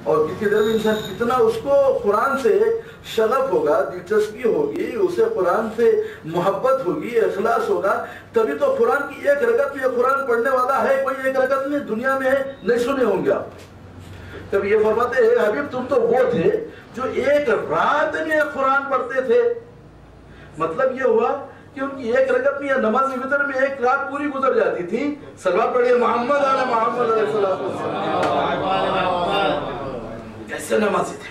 اور کتنی دیر میں انسان کتنا اس کو قرآن سے شغف ہوگا، دلچسپی ہوگی، اسے قرآن سے محبت ہوگی، اخلاص ہوگا، تبھی تو قرآن کی ایک رکعت میں قرآن پڑھنے والا ہے کوئی ایک رکعت میں دنیا میں ہے، نہیں سنے ہوں گے آپ۔ تب یہ فرماتے ہیں حبیب تم تو وہ تھے جو ایک رات میں قرآن پڑھتے تھے۔ مطلب یہ ہوا کہ ان کی ایک رکعت میں یا نماز وتر میں ایک رات پوری گزر جاتی تھی۔ صلوات پڑھیے محمد علی محمد علیہ السلام۔ کیسے نمازی تھے؟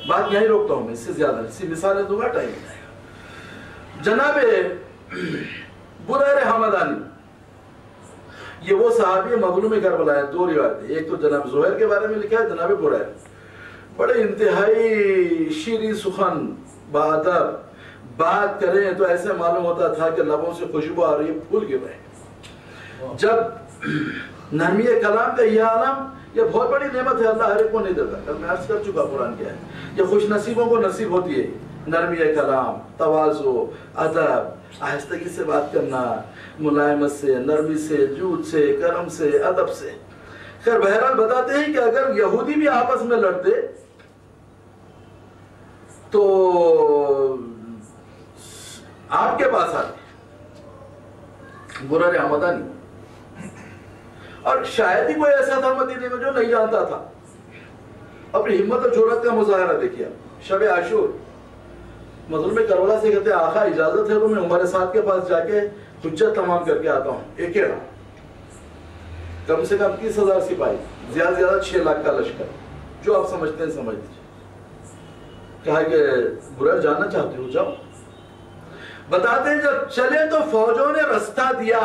بات یہیں روکتا ہوں میں، اس سے زیادہ اسی مثالیں دوں گا، ٹائم جائے گا۔ جناب بریر حمدانی، یہ وہ صحابی مظلوم کربلا ہے، دو روایتیں، ایک تو جناب زہیر کے بارے میں لکھا ہے، جناب بریر، بڑے انتہائی شیریں سخن بادب، بات کریں تو ایسے معلوم ہوتا تھا کہ لبوں سے خوشبو آ رہی ہے، پھول گر رہے ہیں۔ جب نرمی کلام کا یہ عالم، یہ بہت بڑی نعمت ہے، اللہ ہر ایک کو نہیں دیتا، کل میں عرض کر چکا قرآن کیا ہے، یہ خوش نصیبوں کو نصیب ہوتی ہے۔ نرمی کلام، تواضع، ادب، آہستگی سے بات کرنا، ملائمت سے، نرمی سے، جود سے، کرم سے، ادب سے۔ خیر بہرحال بتاتے ہیں کہ اگر یہودی بھی آپس میں لڑتے تو آپ کے پاس آتے بریر حمدانی، اور شاید ہی کوئی ایسا تھا مدینے میں جو نہیں جانتا تھا۔ اپنی ہمت اور جرأت کا مظاہرہ دیکھیا۔ شب عاشور مظلوم کربلا سے کہتے ہیں آقا اجازت ہے تو میں عمر سعد کے پاس جا کے حجت تمام کر کے آتا ہوں، اکیلا، کم سے کم 30,000 سپاہی، زیادہ زیادہ 6 لاکھ کا لشکر، جو آپ سمجھتے ہیں سمجھ لیجیے۔ کہا کہ بریر جاننا چاہتے ہو؟ جاؤ۔ بتاتے ہیں جب چلے تو فوجوں نے رستہ دیا،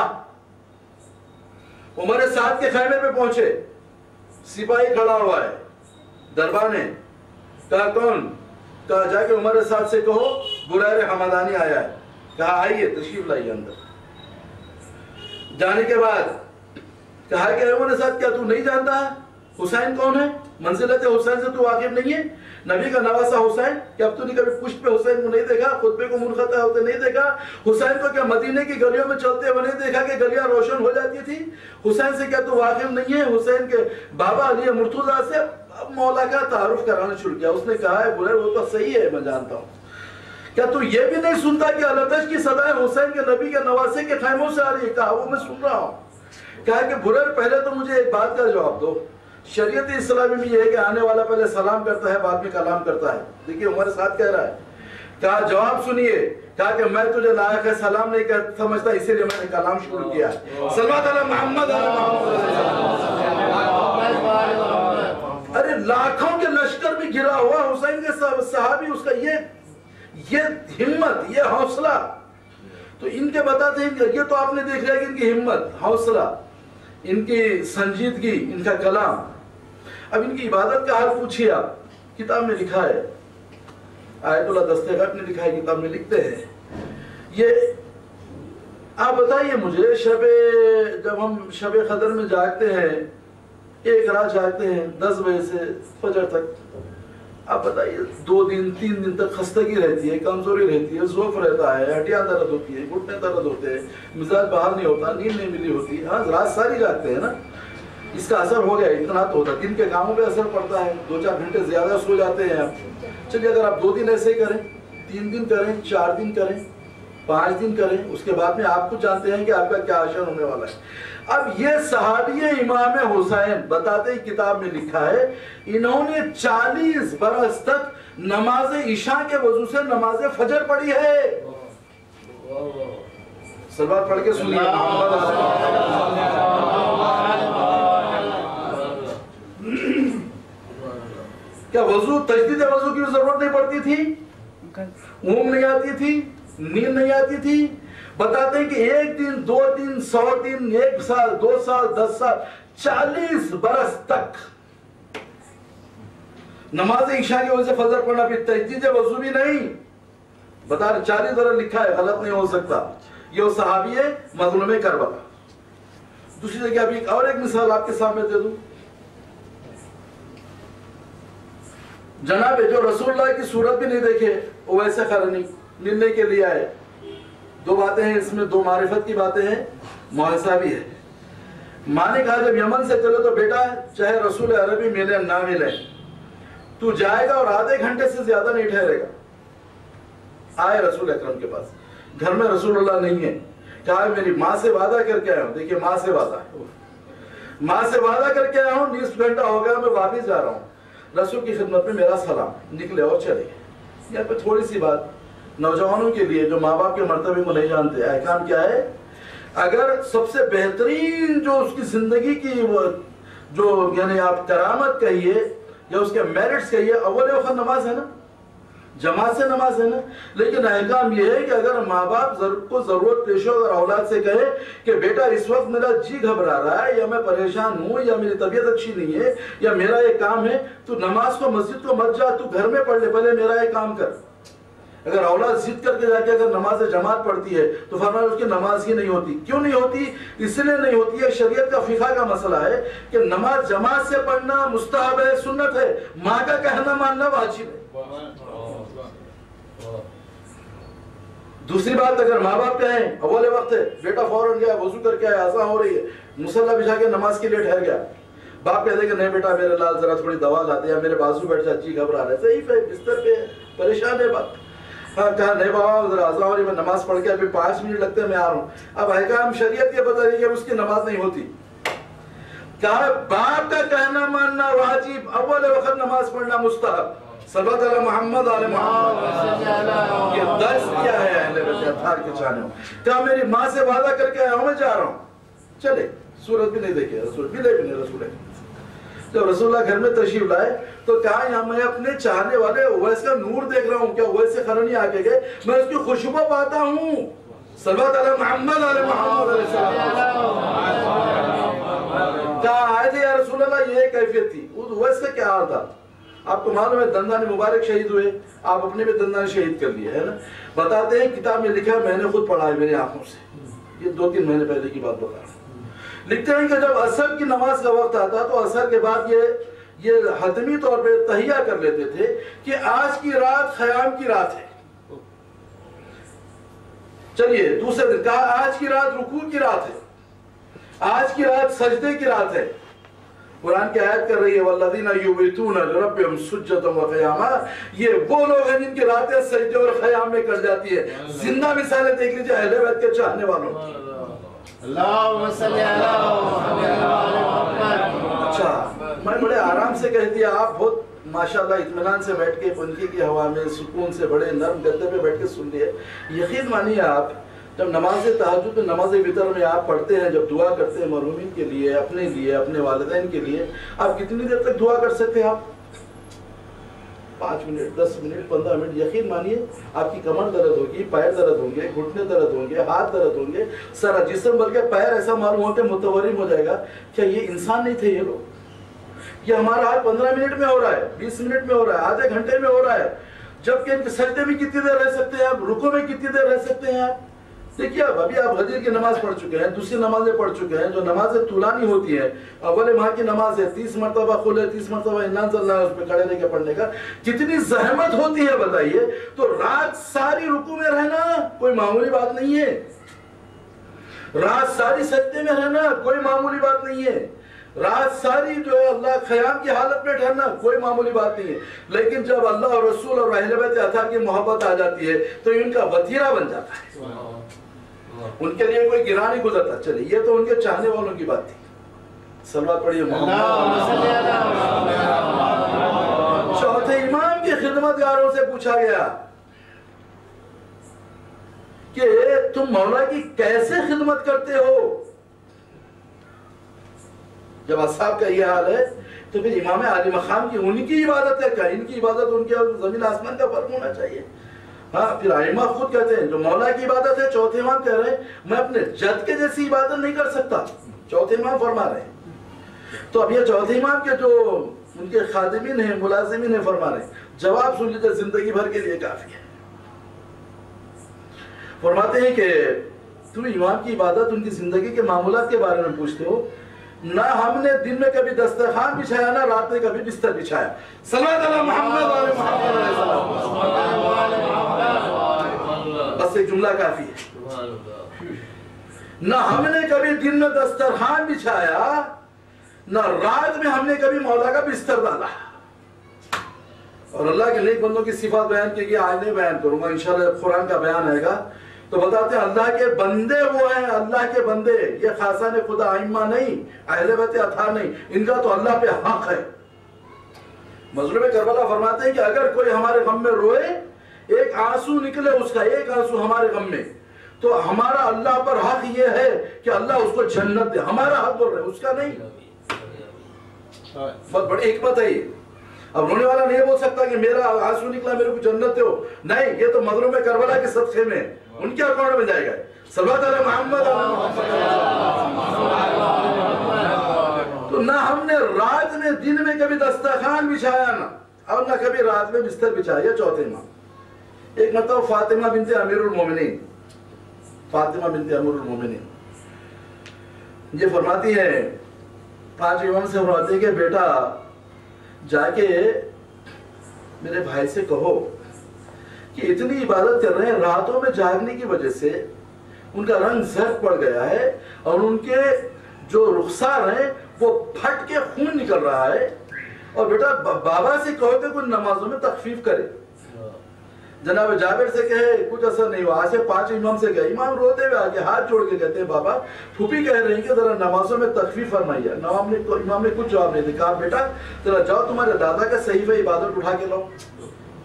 عمر سعد کے خیمے پہ پہنچے، سپاہی کھڑا ہوا ہے، دربار نے کہا کون؟ کہا جا کے عمر سعد سے کہو بریر حمدانی آیا ہے۔ کہا آئیے، تشریف لائیے اندر۔ جانے کے بعد کہا کہ عمر سعد کیا تو نہیں جانتا حسین کون ہے؟ منزلت حسین سے تو واقف نہیں ہے؟ نبی کا نواسا حسین، کہ اب تو نے کبھی پشت پہ حسین کو نہیں دیکھا، خطبے کو منقطع ہوتے نہیں دیکھا، حسین کو کیا مدینے کی گلیوں میں چلتے ہوئے نہیں دیکھا کہ گلیاں روشن ہو جاتی تھی؟ حسین سے کیا تو واقف نہیں ہے؟ حسین کے بابا علی مرتضیٰ سے اب مولا کا تعارف کرانا شروع کیا۔ اس نے کہا ہے بریر وہ تو صحیح ہے، میں جانتا ہوں، کیا تو یہ بھی نہیں سنتا کہ التش کی صدائے حسین کے نبی کے نواسے کے خیموں سے آ رہی ہے؟ کہا وہ میں سن رہا ہوں۔ کہا کہ بریر پہلے تو مجھے ایک بات کا جواب دو، شریعت اسلامی میں یہ ہے کہ آنے والا پہلے سلام کرتا ہے بعد میں کلام کرتا ہے، دیکھیے عمر سعد کہہ رہا ہے۔ کہا جواب سنیے، کہا کہ میں تجھے لائق ہے سلام نہیں سمجھتا، اسی لیے میں نے کلام شروع کیا۔ صلوات علی محمد علی محمد۔ ارے لاکھوں کے لشکر بھی گرا ہوا، حسین کے صحابی، اس کا یہ ہمت، یہ حوصلہ، تو ان کے بتاتے ہیں کہ یہ تو آپ نے دیکھ لیا کہ ان کی ہمت، حوصلہ، ان کی سنجیدگی، ان کا کلام۔ اب ان کی عبادت کا حال پوچھئے آپ، کتاب میں لکھا ہے، آیت اللہ دستغیب نے لکھا ہے، کتاب میں لکھتے ہیں یہ۔ آپ بتائیے مجھے جب ہم شب قدر میں جاگتے ہیں، ایک رات جاگتے ہیں 10 بجے سے فجر تک، آپ بتائیے 2 دن 3 دن تک خستگی رہتی ہے، کمزوری رہتی ہے، ضعف رہتا ہے، ہڈیاں درد ہوتی ہے، گھٹنے درد ہوتے ہیں، مزاج باہر نہیں ہوتا، نیند نہیں ملی ہوتی، ہاں رات ساری جاگتے ہیں نا، اس کا اثر ہو گیا، اتنا تو ہوتا ہے، دن کے کاموں پہ اثر پڑتا ہے، 2-4 گھنٹے زیادہ سو جاتے ہیں آپ۔ چلیے اگر آپ 2 دن ایسے ہی کریں، 3 دن کریں، 4 دن کریں، 5 دن کریں، اس کے بعد میں آپ کو جانتے ہیں کہ آپ کا کیا اشر ہونے والا ہے۔ اب یہ صحابی امام حسین بتاتے ہیں، کتاب میں لکھا ہے، انہوں نے 40 برس تک نماز عشاء کے وضو سے نماز فجر پڑھی ہے۔ صلوات پڑھ کے سنیے، کیا وضو، تجدید وضو کی ضرورت نہیں پڑتی تھی؟ اونگ نہیں آتی تھی، نیند نہیں آتی تھی؟ بتاتے ہیں کہ 1 دن 2 دن 100 دن 1 سال 2 سال 10 سال 40 برس تک نماز عشاء کی وجہ سے فجر پڑھنا، پھر تجدید وضو بھی نہیں، بتا رہے 40 ذرا لکھا ہے، غلط نہیں ہو سکتا۔ یہ وہ صحابی ہے مظلوم کربلا۔ دوسری جگہ ابھی اور ایک مثال آپ کے سامنے دے دوں، جناب جو رسول اللہ کی صورت بھی نہیں دیکھے، وہ ویسے قرنی ملنے کے لیے آئے۔ 2 باتیں ہیں اس میں، 2 معرفت کی باتیں ہیں، معاوضہ بھی ہے۔ ماں نے کہا جب یمن سے چلے تو بیٹا چاہے رسول عربی ملے نہ ملے تو جائے گا اور آدھے گھنٹے سے زیادہ نہیں ٹھہرے گا۔ آئے رسول اکرم کے پاس، گھر میں رسول اللہ نہیں ہے، کہا میری ماں سے وعدہ کر کے آیا ہوں، دیکھیے ماں سے وعدہ ہے، ماں سے وعدہ کر کے آیا ہوں، 20 گھنٹہ ہو گیا میں واپس جا رہا ہوں، رسول کی خدمت میں میرا سلام، نکلے اور چلے گئے۔ یہاں پہ تھوڑی سی بات نوجوانوں کے لیے جو ماں باپ کے مرتبے کو نہیں جانتے، احکام کیا ہے؟ اگر سب سے بہترین جو اس کی زندگی کی جو یعنی آپ کرامت کہیے یا اس کے میرٹس کہیے، اول وقت نماز ہے نا، جماعت سے نماز ہے نا، لیکن احکام یہ ہے کہ اگر ماں باپ کو ضرورت پیش ہو، اگر اولاد سے کہے کہ بیٹا اس وقت میرا جی گھبرا رہا ہے یا میں پریشان ہوں یا میری طبیعت اچھی نہیں ہے یا میرا یہ کام ہے، تو نماز کو مسجد کو مت جا، تو گھر میں پڑھ لے، پہلے میرا یہ کام کر۔ اگر اولاد ضد کر کے جا کے اگر نماز جماعت پڑھتی ہے تو فرمایا اس کی نماز ہی نہیں ہوتی۔ کیوں نہیں ہوتی؟ اس لیے نہیں ہوتی ہے، شریعت کا فقہ کا مسئلہ ہے کہ نماز جماعت سے پڑھنا مستحب ہے، سنت ہے، ماں کا کہنا ماننا واجب ہے۔ دوسری بات، اگر ماں باپ کہیں اول وقت ہے، بیٹا فوراً گیا وضو کر کے آیا، اذان ہو رہی ہے، مصلی بچھا کے نماز کے لیے ٹھہر گیا، باپ کہتے کہ نہیں بیٹا میرے لال ذرا تھوڑی دوا لاتے ہیں، میرے بازو بیٹھ جا، جی گھبرا رہا ہے، ضعیف ہے، بستر پہ پریشان ہے باپ، ہاں کہا نہیں بابا ذرا اذان ہو رہی ہے، میں نماز پڑھ کے ابھی 5 منٹ لگتے ہیں میں آ رہا ہوں۔ اب احکام شریعت یہ بتا رہی ہے کہ اس کی نماز نہیں ہوتی۔ کہا باپ کا کہنا ماننا واجب، اول وقت نماز پڑھنا مستحب۔ صلوات علی محمد علی محمد، یہ درس کیا ہے اہل بیت اطہار کے چاہنے ہوں۔ کہا میری ماں سے وعدہ کر کے آیا ہوں، میں جا رہا ہوں، چلے سورت بھی نہیں دیکھے، رسول بھی لے بھی نہیں رسول ہے۔ جب رسول اللہ گھر میں تشریف لائے تو کہا یہاں میں اپنے چاہنے والے اویس کا نور دیکھ رہا ہوں، کیا اویس سے قرنی آکے گئے، میں اس کی خوشبو پاتا ہوں۔ صلوات علی محمد علی محمد علیہ السلام۔ کہا آئے تھے یا رسول اللہ، یہ کیفیت تھی، اویس کا کیا حال تھا؟ آپ کو معلوم ہے دندان مبارک شہید ہوئے، آپ اپنے بھی دندان شہید کر لیے ہے نا۔ بتاتے ہیں کتاب میں لکھا، میں نے خود پڑھا ہے میری آنکھوں سے، یہ 2-3 مہینے پہلے کی بات بتا رہا ہوں۔ لکھتے ہیں کہ جب عصر کی نماز کا وقت آتا تو عصر کے بعد یہ حتمی طور پہ تہیہ کر لیتے تھے کہ آج کی رات خیام کی رات ہے۔ چلیے دوسرے دن کہا آج کی رات رکوع کی رات ہے، آج کی رات سجدے کی رات ہے۔ قرآن کی آیت کر رہی ہے والذین یبیتون لربہم سجدا وقیاما، یہ وہ لوگ ہیں جن کی راتیں سجدے اور خیام میں کٹ جاتی ہے۔ زندہ مثالیں دیکھ لیجیے اہل بیت کے چاہنے والوں۔ اللہم صلی اللہ علیہ۔ اچھا میں بڑے آرام سے کہہ دیا، آپ بہت ماشاءاللہ اطمینان سے بیٹھ کے پنکھی کی ہوا میں سکون سے بڑے نرم گدے پہ بیٹھ کے سن لیے۔ یقین مانیے آپ جب نماز تہجد میں نماز وتر میں آپ پڑھتے ہیں، جب دعا کرتے ہیں مرحومین کے لیے، اپنے لیے، اپنے والدین کے لیے، آپ کتنی دیر تک دعا کر سکتے ہیں؟ آپ 5 منٹ، 10 منٹ، 15 منٹ، یقین مانیے آپ کی کمر درد ہوگی، پیر درد ہوں گے، گھٹنے درد ہوں گے، ہاتھ درد ہوں گے، سارا جسم بلکہ پیر ایسا معلوم ہو کہ متورم ہو جائے گا، کیا یہ انسان نہیں تھے یہ لوگ؟ یہ ہمارا حال 15 منٹ میں ہو رہا ہے، 20 منٹ میں ہو رہا ہے، آدھے گھنٹے میں ہو رہا ہے، جبکہ سجدے میں کتنی دیر رہ سکتے ہیں آپ، رکوع میں کتنی دیر رہ سکتے ہیں آپ؟ دیکھیے ابھی آپ غدیر کی نماز پڑھ چکے ہیں، دوسری نمازیں پڑھ چکے ہیں، جو نمازیں طولانی ہوتی ہیں، اول ماہ کی نماز ہے 30 مرتبہ قل ہے، 30 مرتبہ انا انزلناہ اس پہ کھڑے رہ کے پڑھنے کا کتنی زحمت ہوتی ہے بتائیے۔ تو رات ساری رکوع میں رہنا کوئی معمولی بات نہیں ہے، رات ساری سجدے میں رہنا کوئی معمولی بات نہیں ہے، رات ساری جو ہے اللہ خیام کی حالت میں ٹھہرنا کوئی معمولی بات نہیں ہے، لیکن جب اللہ اور رسول اور اہل بیت اطہار کی محبت آ جاتی ہے تو ان کا وتیرہ بن جاتا ہے، ان کے لیے کوئی گرا نہیں گزرتا۔ چلے یہ تو ان کے چاہنے والوں کی بات تھی، صلوات پڑھیے محمد۔ چوتھے امام کی خدمتگاروں سے پوچھا گیا کہ تم مولا کی کیسے خدمت کرتے ہو؟ جب اصحاب کا یہ حال ہے تو پھر امام عالی مقام کی ان کی عبادت ہے کیا؟ ان کی عبادت ان کے زمین آسمان کا فرق ہونا چاہیے۔ ہاں پھر ائمہ خود کہتے ہیں جو مولا کی عبادت ہے، چوتھے امام کہہ رہے ہیں میں اپنے جد کے جیسی عبادت نہیں کر سکتا، چوتھے امام فرما رہے ہیں۔ تو اب یہ چوتھے امام کے جو ان کے خادمین ہیں، ملازمین ہیں، فرما رہے ہیں، جواب سن لیجیے زندگی بھر کے لیے کافی ہے۔ فرماتے ہیں کہ تم امام کی عبادت ان کی زندگی کے معمولات کے بارے میں پوچھتے ہو، نہ ہم نے دن میں کبھی دسترخوان بچھایا، نہ رات میں کبھی بستر بچھایا۔ صلوات علی محمد علیہ محمد علیہ السلام، بس ایک جملہ کافی ہے۔ نہ ہم نے کبھی دن میں دسترخوان بچھایا، نہ رات میں ہم نے کبھی مولا کا بستر ڈالا۔ اور اللہ کے نیک بندوں کی صفات بیان کی گئی، آج نہیں بیان کروں گا انشاءاللہ جب قرآن کا بیان آئے گا تو بتاتے ہیں اللہ کے بندے وہ ہیں، اللہ کے بندے، یہ خاصان خدا ائمہ نہیں، اہل بیت اطہار نہیں، ان کا تو اللہ پہ حق ہے۔ مظلوم کربلا فرماتے ہیں کہ اگر کوئی ہمارے غم میں روئے، ایک آنسو نکلے اس کا، ایک آنسو ہمارے غم میں، تو ہمارا اللہ پر حق یہ ہے کہ اللہ اس کو جنت دے، ہمارا حق بول رہے ہیں، اس کا نہیں۔ بہت بڑی حکمت ہے یہ۔ اب رونے والا نہیں بول سکتا کہ میرا آنسو نکلا میرے کو جنت دو، نہیں، یہ تو مظلوم کربلا کے صدقے میں ان کے اکاؤنٹ میں جائے گا۔ صلوات علی محمد۔ تو نہ ہم نے رات میں دن میں کبھی دسترخوان بچھایا نہ، اور نہ کبھی رات میں بستر بچھایا۔ چوتھے امام ایک مرتبہ فاطمہ بنت امیر المومنین، فاطمہ بنت امیر المومنین یہ فرماتی ہے، 5 امام سے فرماتی ہے کہ بیٹا جا کے میرے بھائی سے کہو کہ اتنی عبادت کر رہے ہیں، راتوں میں جاگنے کی وجہ سے ان کا رنگ زرد پڑ گیا ہے اور ان کے جو رخسار ہیں وہ پھٹ کے خون نکل رہا ہے، اور بیٹا بابا سے کہو کہ کوئی نمازوں میں تخفیف کرے۔ جناب جابر سے کہے کچھ اثر نہیں ہوا، آج سے 5 امام سے گئے، امام روتے ہوئے آگے ہاتھ جوڑ کے کہتے ہیں بابا پھوپھی کہہ رہی ہیں کہ ذرا نمازوں میں تخفیف فرمائیے۔ امام نے کچھ جواب نہیں دیا، کہا بیٹا ذرا جاؤ تمہارے دادا کا صحیفہ عبادت اٹھا کے لاؤ۔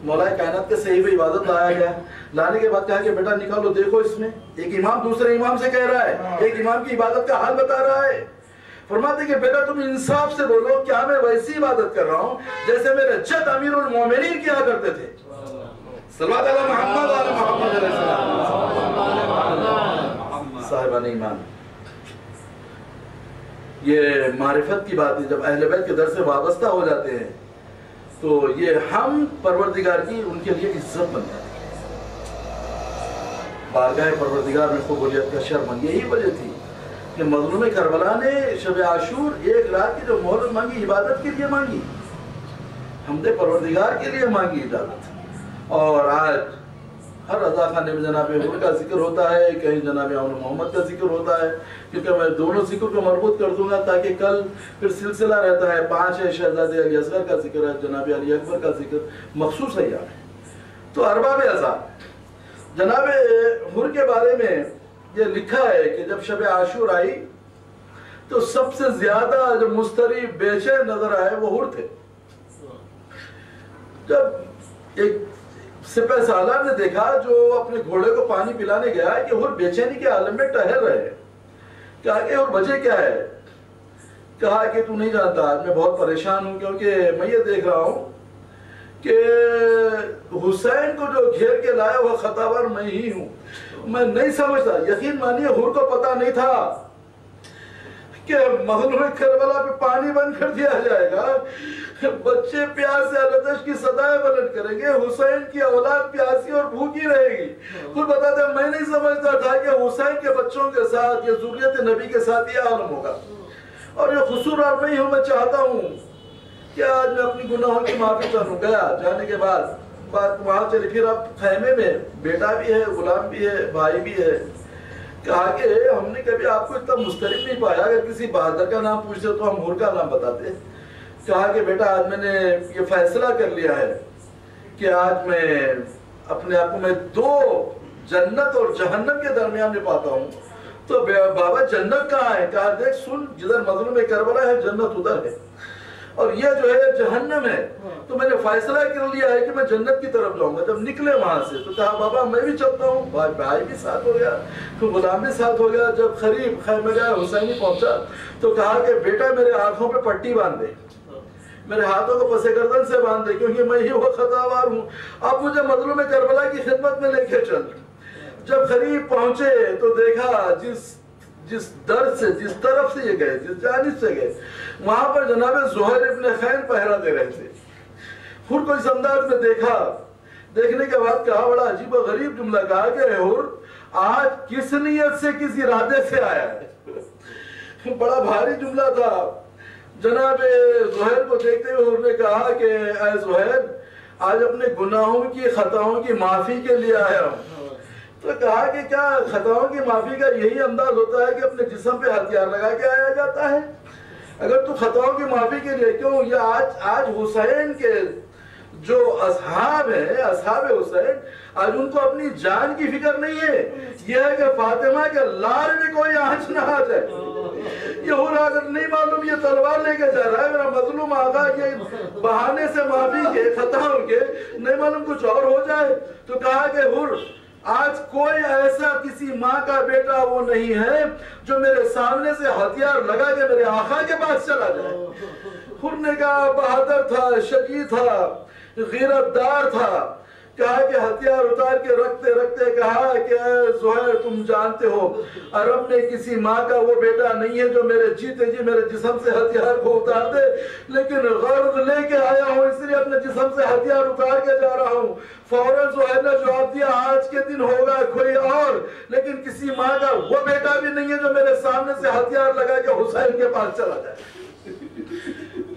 مولا کائنات کے صحیفہ عبادت لایا گیا، لانے کے بعد کہا کہ بیٹا نکالو دیکھو اس میں، ایک امام دوسرے امام سے کہہ رہا ہے، ایک امام کی عبادت کا حال بتا رہا ہے۔ فرماتے کہ بیٹا تم انصاف سے بولو، کیا میں ویسی عبادت کر رہا ہوں جیسے میرے جد امیر المومنین کیا کرتے تھے؟ صلوات علی محمد علی محمد علیہ السلام۔ صاحبان ایمان، یہ معرفت کی بات ہے، جب اہل بیت کے در سے وابستہ ہو جاتے ہیں تو یہ ہم پروردگار کی ان کے لیے عزت بن جاتی ہے، بارگاہ پروردگار میں قبولیت کا شرم۔ یہی وجہ تھی کہ مظلوم کربلا نے شب عاشور 1 رات کی جو مہلت مانگی، عبادت کے لیے مانگی، حمد پروردگار کے لیے مانگی اجازت۔ اور آج ہر رضا خانے میں جناب حور کا ذکر ہوتا ہے، کہیں جناب عون محمد کا ذکر ہوتا ہے، کیونکہ میں دونوں ذکر کو مربوط کر دوں گا تاکہ کل پھر سلسلہ رہتا ہے۔ 5 ہے شہزادے علی اصغر کا ذکر ہے، جناب علی اکبر کا ذکر مخصوص ہے یہاں۔ تو ارباب اعضاء جناب حور کے بارے میں یہ لکھا ہے کہ جب شب عاشور آئی تو سب سے زیادہ جو مضطرب بے چین نظر آئے وہ حور تھے۔ جب ایک سپہ سالار نے دیکھا جو اپنے گھوڑے کو پانی پلانے گیا ہے کہ حور بے چینی کے عالم میں ٹہل رہے ہیں، کہا کہ حور وجہ کیا ہے؟ کہا کہ تو نہیں جانتا آج میں بہت پریشان ہوں، کیونکہ میں یہ دیکھ رہا ہوں کہ حسین کو جو گھیر کے لایا وہ خطاور میں ہی ہوں، میں نہیں سمجھتا۔ یقین مانیے حور کو پتا نہیں تھا کہ مظلوم کربلا پہ پانی بند کر دیا جائے گا، بچے پیاس سے التش کی صدائیں بلند کریں گے، حسین کی اولاد پیاسی اور بھوکی رہے گی۔ خود بتاتے ہیں میں نہیں سمجھتا تھا کہ حسین کے بچوں کے ساتھ یہ ذریت نبی کے ساتھ یہ عالم ہوگا، اور یہ قصور اور نہیں ہوں۔ میں چاہتا ہوں کہ آج میں اپنی گناہوں کی معافی چاہوں۔ گیا جانے کے بعد بات وہاں چلی، پھر اب خیمے میں بیٹا بھی ہے، غلام بھی ہے، بھائی بھی ہے۔ کہا کہ ہم نے کبھی آپ کو اتنا مضطرب نہیں پایا، اگر کسی بہادر کا نام پوچھتے تو ہم حور کا نام بتاتے۔ کہا کہ بیٹا آج میں نے یہ فیصلہ کر لیا ہے کہ آج میں اپنے آپ کو میں 2 جنت اور جہنم کے درمیان میں پاتا ہوں۔ تو بابا جنت کہاں ہے؟ کہا دیکھ سن، جدھر مظلوم کربلا ہے جنت ادھر ہے، اور یہ جو ہے جہنم ہے۔ تو میں نے فیصلہ کر لیا ہے کہ میں جنت کی طرف جاؤں گا۔ جب نکلے وہاں سے تو کہا بابا میں بھی چلتا ہوں، بھائی بھی ساتھ ہو گیا، تو غلام بھی ساتھ ہو گیا۔ جب قریب خیمے گئے حسینی پہنچا تو کہا کہ بیٹا میرے آنکھوں پہ پٹی باندھ دے، میرے ہاتھوں کو پس گردن سے باندھ دے، کیونکہ میں ہی وہ خطاوار ہوں، اب مجھے مظلوم کربلا کی خدمت میں لے کے چل۔ جب قریب پہنچے تو دیکھا جس در سے، جس طرف سے یہ گئے، جس جانب سے گئے، وہاں پر جناب زہیر ابن خین پہرا دے رہے تھے۔ حور کو اس انداز میں دیکھا، دیکھنے کے بعد کہا، بڑا عجیب و غریب جملہ کہا کہ حور آج کس نیت سے کس ارادے سے آیا ہے؟ بڑا بھاری جملہ تھا۔ جناب زہیر کو دیکھتے ہوئے حور نے کہا کہ اے زہیر آج اپنے گناہوں کی خطاؤں کی معافی کے لیے آیا ہوں۔ تو کہا کہ کیا خطاؤں کی معافی کا یہی انداز ہوتا ہے کہ اپنے جسم پہ ہتھیار لگا کے آیا جاتا ہے؟ اگر تو خطاؤں کی معافی کے لیے کیوں، یہ آج حسین کے جو اصحاب ہیں اصحاب حسین آج ان کو اپنی جان کی فکر نہیں ہے، یہ ہے کہ فاطمہ کے لار میں کوئی آنچ نہ آ جائے۔ یہ ہو رہا اگر نہیں معلوم یہ تلوار لے کے جا رہا ہے میرا مظلوم آقا، یہ بہانے سے معافی کے خطاؤں کے نہیں معلوم کچھ اور ہو جائے، تو کہا کہ حر آج کوئی ایسا کسی ماں کا بیٹا وہ نہیں ہے جو میرے سامنے سے ہتھیار لگا کے میرے آقا کے پاس چلا جائے۔ حر نے کہا بہادر تھا، شجاع تھا، غیرت دار تھا، کہا کہ ہتھیار اتار کے رکھتے رکھتے کہا کہ اے زہیر تم جانتے ہو عرب میں کسی ماں کا وہ بیٹا نہیں ہے جو میرے جیتے جی میرے جسم سے ہتھیار کو اتار دے، لیکن غرض لے کے آیا ہوں اس لیے اپنے جسم سے ہتھیار اتار کے جا رہا ہوں۔ فوراً زہیر نے جواب دیا آج کے دن ہوگا کوئی اور، لیکن کسی ماں کا وہ بیٹا بھی نہیں ہے جو میرے سامنے سے ہتھیار لگا کے حسین کے پاس چلا جائے۔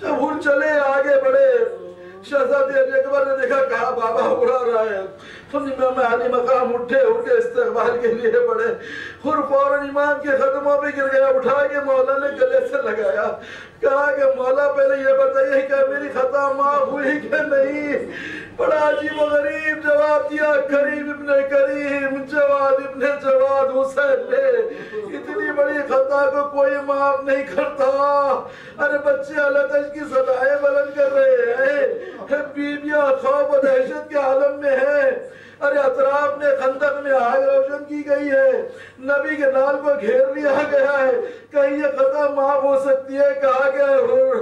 جب حر چلے آگے بڑھے، شہزادے علی اکبر نے دیکھا کہا بابا اڑا رہا ہے، امام علی مقام اٹھے استقبال کے لیے بڑھے۔ حر فوراً امام کے قدموں پہ گر گیا، اٹھا کے مولا نے گلے سے لگایا، کہا کہ مولا پہلے یہ بتائیے کہ میری خطا معاف ہوئی کہ نہیں؟ بڑا عجیب و غریب جواب دیا کریم ابن کریم، جواد ابن جواد حسین نے، اتنی بڑی خطا کو کوئی معاف نہیں کرتا۔ ارے بچے اللہ تعالی کی صدائیں بلند کر رہے ہیں، بیویاں خوف و دہشت کے عالم میں ہیں، ارے اطراف میں خندق میں آگ روشن کی گئی ہے، نبی کے نال کو گھیر لیا گیا ہے، کہیں یہ خطا معاف ہو سکتی ہے؟ کہا کہ حر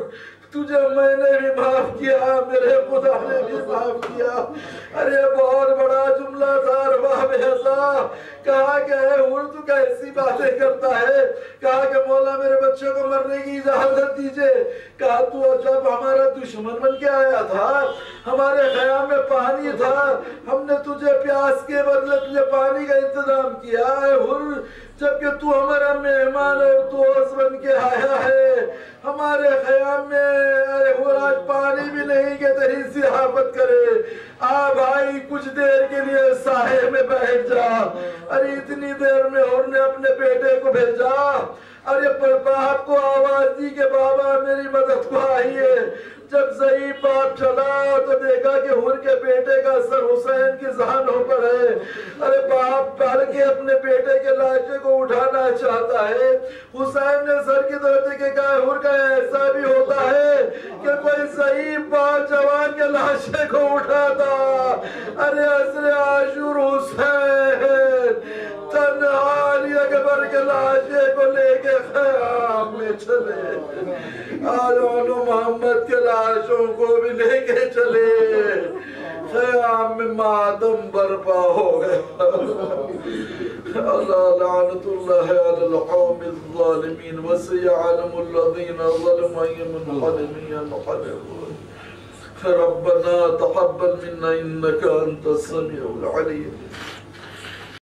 تجھے میں نے بھی معاف کیا، میرے خدا نے بھی معاف کیا۔ ارے بہت بڑا جملہ تھا رباب حسا، کہا کہ اے حر تو کیسی باتیں کرتا ہے؟ کہا کہ مولا میرے بچے کو مرنے کی اجازت دیجئے۔ کہا تو جب ہمارا دشمن بن کے آیا تھا، ہمارے خیام میں پانی تھا، ہم نے تجھے پیاس کے بدلے تجھے پانی کا انتظام کیا ہے حر، جبکہ تو ہمارا مہمان اور دوست بن کے آیا ہے ہمارے خیام میں، ارے حر آج پانی بھی نہیں کہ تیری ضیافت کرے، آ بھائی کچھ دیر کے لیے سائے میں بیٹھ جا۔ ارے اتنی دیر میں حر نے اپنے بیٹے کو بھیجا، ارے باپ کو آواز دی کہ بابا میری مدد کو آئیے۔ جب ضعیف باپ چلا تو دیکھا کہ حر کے بیٹے کا سر حسین کی ذہنوں پر ہے، ارے باپ پڑھ کے اپنے بیٹے کے لاشے کو اٹھانا چاہتا ہے، حسین نے سر کی طرف دیکھ کے کہا حر کا ایسا بھی ہوتا ہے کہ کوئی ضعیف باپ جوان کے لاشے کو اٹھاتا؟ ارے عصر عاشور حسین تنہا علی اکبر کے لاشے کو لے کے خیام میں چلے، آج محمد کے لاشوں کو بھی لے کے چلے، خیام میں ماتم برپا ہو گیا۔ اللہ لعنت اللہ علی القوم الظالمین وسيعلم الذين ظلموا أي منقلب ينقلبون۔ ربنا تقبل منا إنك أنت السميع العليم